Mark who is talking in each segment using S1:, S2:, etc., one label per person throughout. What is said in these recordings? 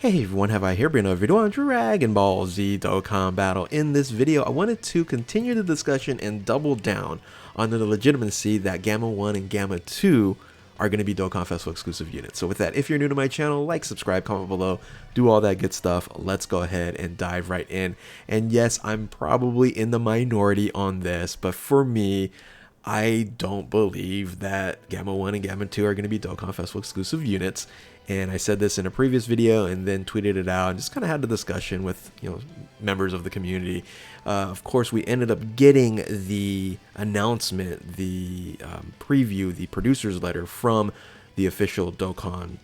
S1: Hey everyone, have I here been another video on Dragon Ball Z Dokkan Battle. In this video, I wanted to continue the discussion and double down on the legitimacy that Gamma 1 and Gamma 2 are going to be Dokkan Festival exclusive units. So with that, if you're new to my channel, like, subscribe, comment below, do all that good stuff. Let's go ahead and dive right in. And yes, I'm probably in the minority on this, but for me, I don't believe that Gamma 1 and Gamma 2 are going to be Dokkan Festival exclusive units. And I said this in a previous video and then tweeted it out and just kind of had a discussion with, members of the community. Of course, we ended up getting the announcement, the preview, the producer's letter from the official Dokkan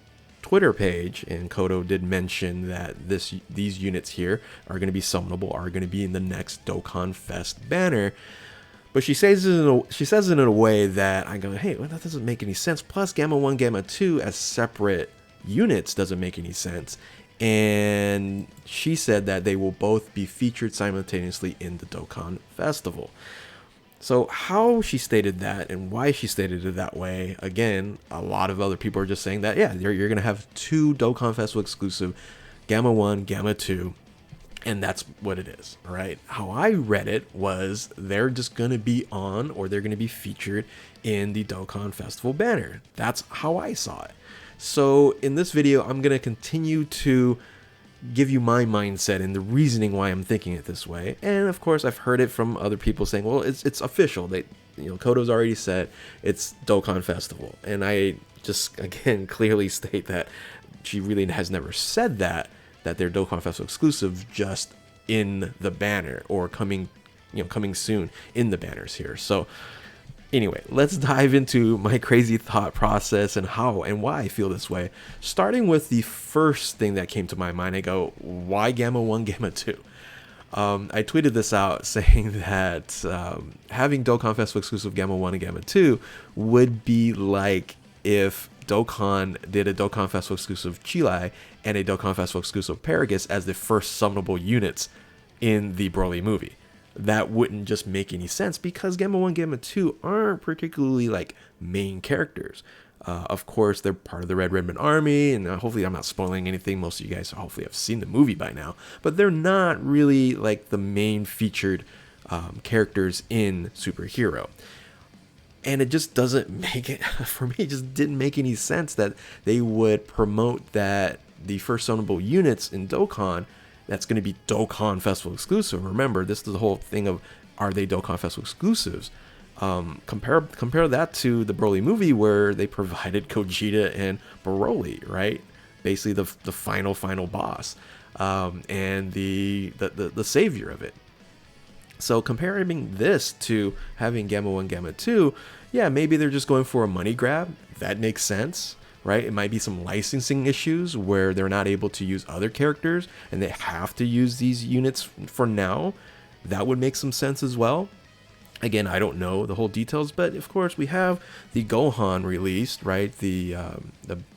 S1: Twitter page, and Kodo did mention that these units here are going to be summonable, are going to be in the next Dokkan Fest banner. But she says it in a way that I go, hey, well, that doesn't make any sense. Plus, Gamma 1, Gamma 2 as separate units doesn't make any sense. And she said that they will both be featured simultaneously in the Dokkan Festival. So how she stated that and why she stated it that way, again, a lot of other people are just saying that, yeah, you're going to have two Dokkan Festival exclusive, Gamma 1, Gamma 2. And that's what it is, all right? How I read it was they're just going to be on, or they're going to be featured in the Dokkan Festival banner. That's how I saw it. So in this video, I'm going to continue to give you my mindset and the reasoning why I'm thinking it this way. And of course, I've heard it from other people saying, well, it's official. Kodo's already said it's Dokkan Festival. And I just, again, clearly state that she really has never said that they're Dokkan Festival exclusive just in the banner, or coming soon in the banners here. So anyway, let's dive into my crazy thought process and how and why I feel this way. Starting with the first thing that came to my mind, I go, why Gamma 1, Gamma 2? I tweeted this out saying that having Dokkan Festival exclusive Gamma 1 and Gamma 2 would be like if Dokkan did a Dokkan Festival exclusive Chilai and a Dokkan Festival exclusive Paragus as the first summonable units in the Broly movie. That wouldn't just make any sense because Gamma 1, Gamma 2 aren't particularly like main characters. Of course, they're part of the Red Ribbon Army, and hopefully I'm not spoiling anything. Most of you guys hopefully have seen the movie by now, but they're not really like the main featured characters in Superhero. And it just doesn't make it, for me, it just didn't make any sense that they would promote that the first summonable units in Dokkan, that's going to be Dokkan Festival exclusive. Remember, this is the whole thing of, are they Dokkan Festival exclusives? Compare that to the Broly movie where they provided Gogeta and Broly, right? Basically the final boss, and the savior of it. So comparing this to having Gamma 1, Gamma 2, yeah, maybe they're just going for a money grab. That makes sense, right? It might be some licensing issues where they're not able to use other characters and they have to use these units for now. That would make some sense as well. Again, I don't know the whole details, but of course we have the Gohan released, right? The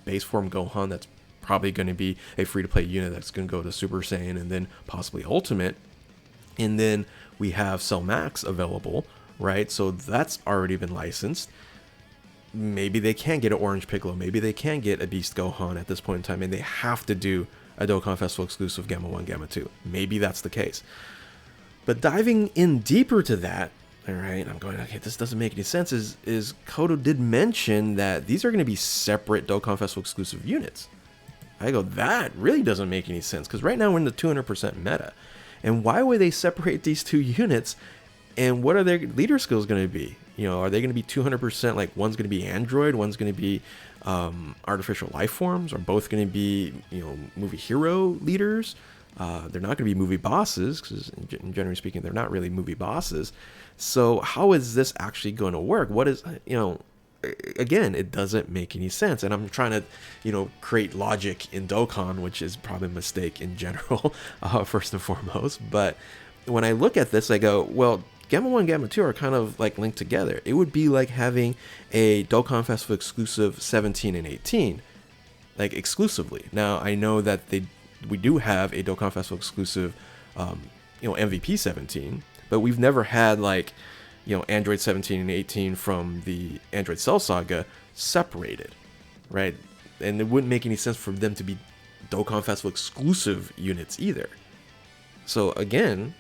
S1: base form Gohan that's probably going to be a free-to-play unit that's going to go to Super Saiyan and then possibly Ultimate. And then we have Cell Max available, right? So that's already been licensed. Maybe they can get an Orange Piccolo. Maybe they can get a Beast Gohan at this point in time, and they have to do a Dokkan Festival exclusive Gamma 1, Gamma 2. Maybe that's the case. But diving in deeper to that, all right, I'm going, okay, this doesn't make any sense, is Kodo did mention that these are going to be separate Dokkan Festival exclusive units. I go, that really doesn't make any sense, because right now we're in the 200% meta. And why would they separate these two units? And what are their leader skills going to be? Are they going to be 200%? Like one's going to be android, one's going to be artificial life forms, or both going to be movie hero leaders? They're not going to be movie bosses because, generally speaking, they're not really movie bosses. So how is this actually going to work? What is Again, it doesn't make any sense, and I'm trying to, create logic in Dokkan, which is probably a mistake in general, first and foremost. But when I look at this, I go, well, Gamma 1 and Gamma 2 are kind of like linked together. It would be like having a Dokkan Festival exclusive 17 and 18, like exclusively. Now, I know that we do have a Dokkan Festival exclusive, MVP 17, but we've never had like, Android 17 and 18 from the Android Cell Saga separated, right? And it wouldn't make any sense for them to be Dokkan Festival exclusive units either. So again,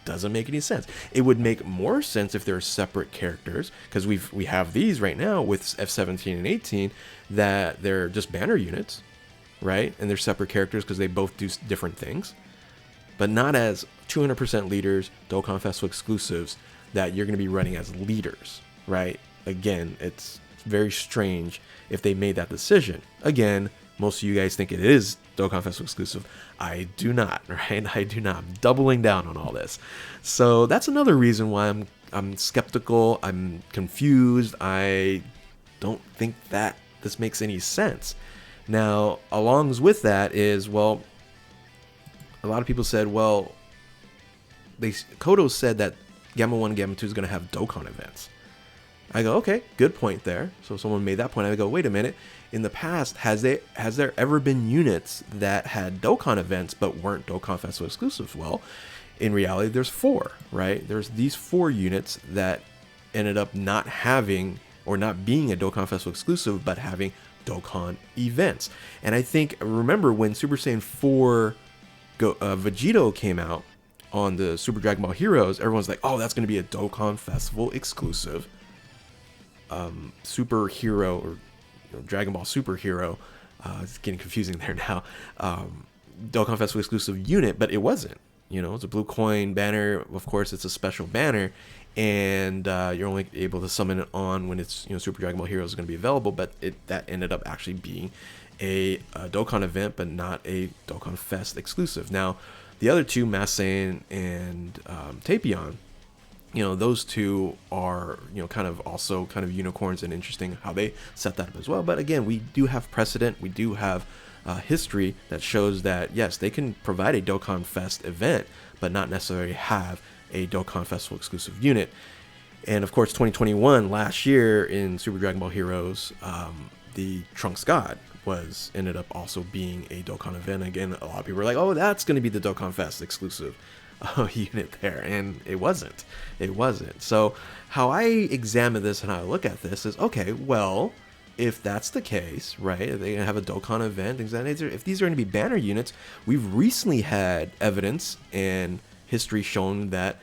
S1: doesn't make any sense. It would make more sense if they're separate characters, because we have these right now with F17 and 18 that they're just banner units, right? And they're separate characters because they both do different things, but not as 200% leaders, Dokkan Festival exclusives that you're going to be running as leaders, right? Again, it's very strange if they made that decision. Again, most of you guys think it is Dokkan Festival exclusive. I do not, right? I do not. I'm doubling down on all this. So that's another reason why I'm skeptical. I'm confused. I don't think that this makes any sense. Now, along with that is, well, a lot of people said, well, Kodo said that Gamma 1 and Gamma 2 is going to have Dokkan events. I go, okay, good point there. So someone made that point. I go, wait a minute. In the past, has there ever been units that had Dokkan events but weren't Dokkan Festival exclusives? Well, in reality, there's 4, right? There's these 4 units that ended up not having or not being a Dokkan Festival exclusive, but having Dokkan events. And I think, remember when Super Saiyan 4 Vegito came out on the Super Dragon Ball Heroes, everyone's like, oh, that's going to be a Dokkan Festival exclusive superhero, or Dragon Ball superhero. It's getting confusing there now. Dokkan Festival exclusive unit, but it wasn't. It's a blue coin banner. Of course, it's a special banner, and you're only able to summon it on when it's Super Dragon Ball Heroes is going to be available. But that ended up actually being a Dokkan event, but not a Dokkan Fest exclusive. Now, the other two, Mass Saiyan and Tapion, those two are kind of unicorns, and interesting how they set that up as well. But again, we do have precedent. We do have history that shows that yes, they can provide a Dokkan Fest event, but not necessarily have a Dokkan Festival exclusive unit. And of course, 2021, last year in Super Dragon Ball Heroes, the Trunks God ended up also being a Dokkan event. Again, a lot of people were like, oh, that's going to be the Dokkan Fest exclusive unit there, and it wasn't. So how I examine this and how I look at this is, okay, well, if that's the case, right, if they're gonna have a Dokkan event, things like that, if these are going to be banner units, we've recently had evidence and history shown that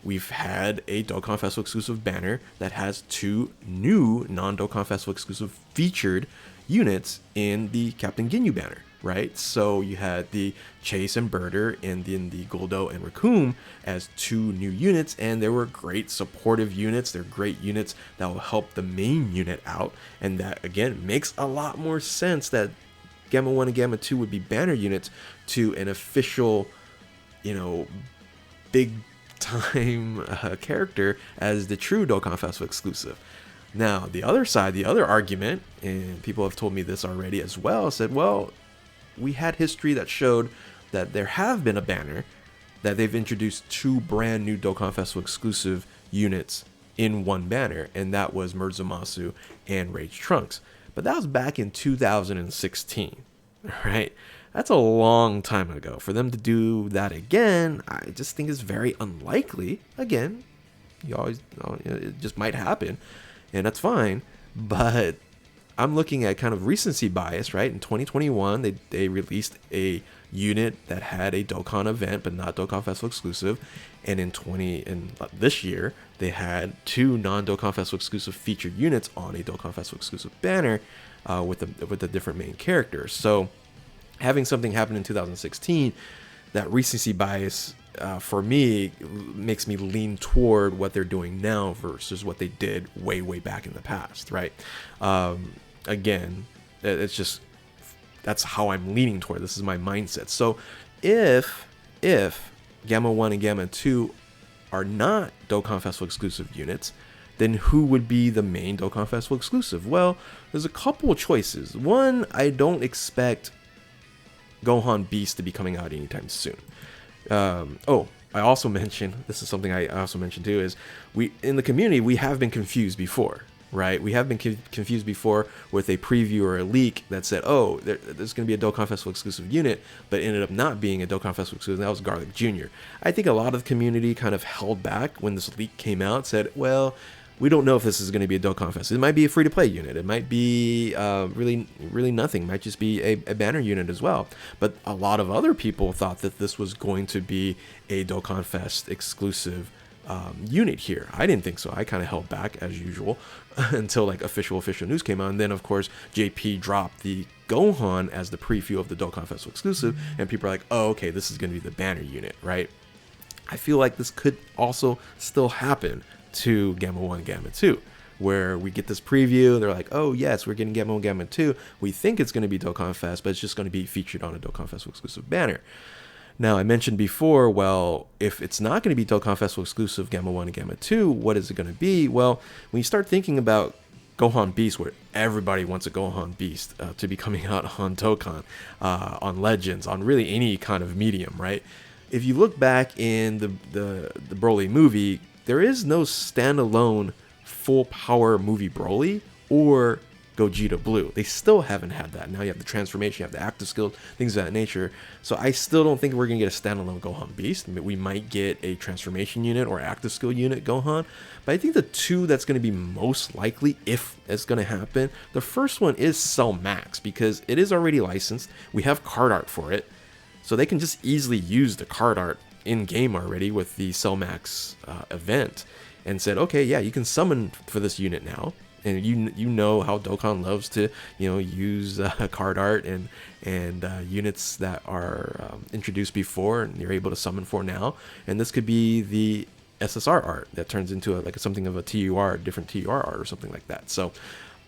S1: we've had a Dokkan Festival exclusive banner that has 2 new non-Dokkan Festival exclusive featured units in the Captain Ginyu banner, right? So you had the Chase and Birder, and then the Goldo and Raccoon as 2 new units, and they were great supportive units. They're great units that will help the main unit out, and that again makes a lot more sense that Gamma 1 and Gamma 2 would be banner units to an official, big time character as the true Dokkan Festival exclusive. Now, the other side, the other argument, and people have told me this already as well, said, well, we had history that showed that there have been a banner that they've introduced 2 brand new Dokkan Festival exclusive units in one banner, and that was Murzumasu and Rage Trunks. But that was back in 2016, right? That's a long time ago. For them to do that again, I just think is very unlikely. Again, it just might happen, and that's fine. But I'm looking at kind of recency bias, right? In 2021, they released a unit that had a Dokkan event, but not Dokkan Festival exclusive. And in this year, they had 2 non-Dokkan Festival exclusive featured units on a Dokkan Festival exclusive banner with a different main character. So having something happen in 2016, that recency bias for me makes me lean toward what they're doing now versus what they did way back in the past, right? Again, it's just, that's how I'm leaning toward. This is my mindset. So if Gamma 1 and Gamma 2 are not Dokkan Festival exclusive units, then who would be the main Dokkan Festival exclusive? Well, there's a couple of choices. One, I don't expect Gohan Beast to be coming out anytime soon. I also mentioned, this is something I also mentioned too, is in the community, we have been confused before, right? We have been confused before with a preview or a leak that said, oh, there's going to be a Dokkan Festival exclusive unit, but ended up not being a Dokkan Festival exclusive. That was Garlic Jr. I think a lot of the community kind of held back when this leak came out, said, well, we don't know if this is going to be a Dokkan Fest. It might be a free-to-play unit. It might be really nothing. It might just be a banner unit as well. But a lot of other people thought that this was going to be a Dokkan Fest exclusive unit here. I didn't think so. I kind of held back as usual until like official news came out. And then of course JP dropped the Gohan as the preview of the Dokkan Fest exclusive, and people are like, oh, okay, this is going to be the banner unit, right? I feel like this could also still happen to Gamma 1 and Gamma 2, where we get this preview and they're like, oh yes, we're getting Gamma 1 Gamma 2. We think it's going to be Dokkan Fest, but it's just going to be featured on a Dokkan Fest exclusive banner. Now, I mentioned before, well, if it's not going to be Dokkan Fest exclusive Gamma 1 and Gamma 2, what is it going to be? Well, when you start thinking about Gohan Beast, where everybody wants a Gohan Beast to be coming out on Dokkan, on Legends, on really any kind of medium, right? If you look back in the Broly movie, there is no standalone full power movie Broly or Gogeta Blue. They still haven't had that. Now you have the transformation, you have the active skills, things of that nature. So I still don't think we're going to get a standalone Gohan Beast. We might get a transformation unit or active skill unit Gohan. But I think the two that's going to be most likely, if it's going to happen, the first one is Cell Max, because it is already licensed. We have card art for it. So they can just easily use the card art in-game already with the Cell Max event, and said, okay, yeah, you can summon for this unit now. And you know how Dokkan loves to use card art and units that are introduced before and you're able to summon for now. And this could be the SSR art that turns into like something of a TUR, different TUR art or something like that. So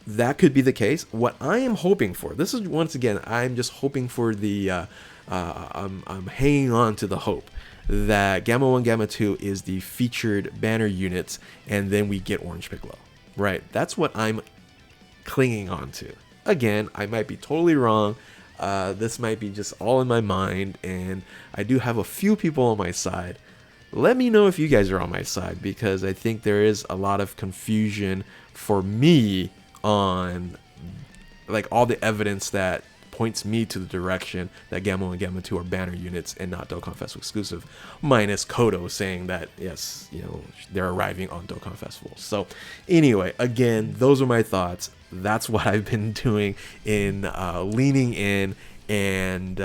S1: that could be the case. What I am hoping for, this is once again, I'm just hoping for the I'm hanging on to the hope that Gamma 1 Gamma 2 is the featured banner units, and then we get Orange Piccolo. Right, that's what I'm clinging on to. Again, I might be totally wrong. This might be just all in my mind, and I do have a few people on my side. Let me know if you guys are on my side, because I think there is a lot of confusion for me on like all the evidence that points me to the direction that Gamma 1 and Gamma 2 are banner units and not Dokkan Fest exclusive, minus Kodo saying that, yes, they're arriving on Dokkan Festival. So anyway, again, those are my thoughts. That's what I've been doing in leaning in and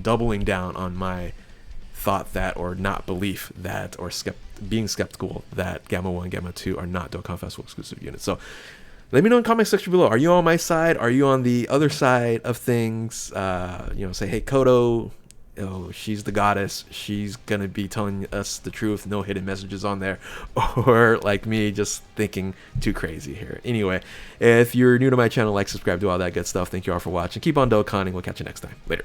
S1: doubling down on my thought that, or not belief that, or being skeptical that Gamma 1 and Gamma 2 are not Dokkan Festival exclusive units. So let me know in the comment section below. Are you on my side? Are you on the other side of things? Say, hey, Kodo, she's the goddess. She's going to be telling us the truth. No hidden messages on there. Or like me, just thinking too crazy here. Anyway, if you're new to my channel, like, subscribe, do all that good stuff. Thank you all for watching. Keep on Dokkaning. We'll catch you next time. Later.